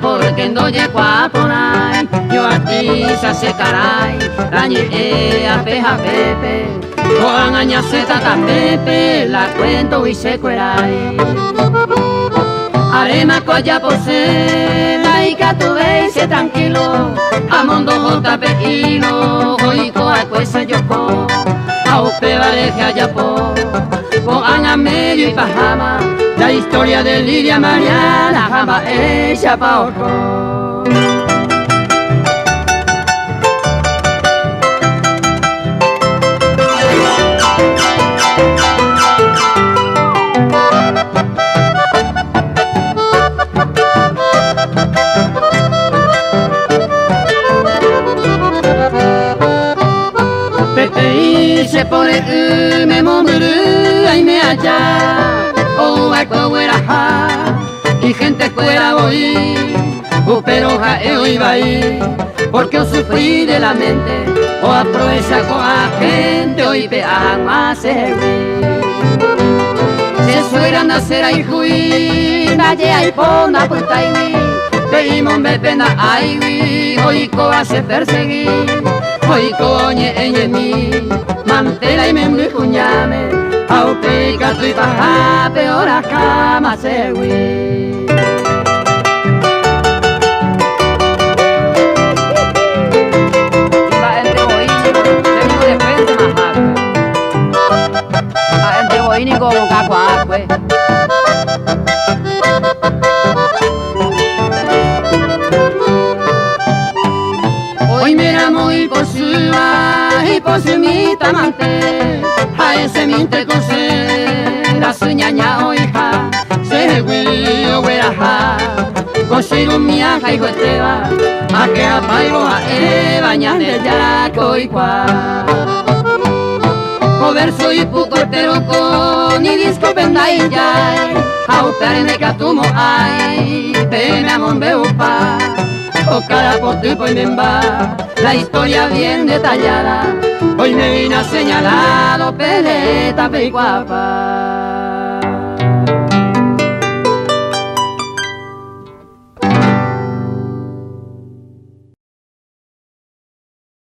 porque en doye cuaponay, yo a ti se hace caray, dañe a peja pepe, coan añase tata pepe, la cuento y se cueray. Arema coya por ser, la ica tu veise tranquilo, a mondo jota pequino, hoy coa cuesa yo co, a upe valeje allá po, coan a medio y pajama, la historia de Lidia Mariana jamás hecha pa' otro. Pepe se pone me mumuru ay me allá o a cueraja y gente fuera voy pero ja iba ahí porque os sufrí de la mente o aprovecha con la gente hoy pean más se sueran nacer ahí juí naye ahí pona puta y pedimos me pena ahí hoy coa se perseguir hoy coñe en mí, mantela y me cuñame, au pica tu y paja, peor a cama se hui. La gente boínico, tengo de frente más alto. La gente boínico con caco acue. Hoy mira muy por su y por su mitad mante, a ese minte cosera su ñaña o hija, se huillo hueraja, consigo mi aja y jueteba, a que apaigo a bañan de yaco y cuá. Coverso y pucortero con y disco pendai ya, a uperme catumo ay, peme a monbeupa. O cara por tu y memba, la historia bien detallada, hoy me vino señalado, peleta, pe guapa.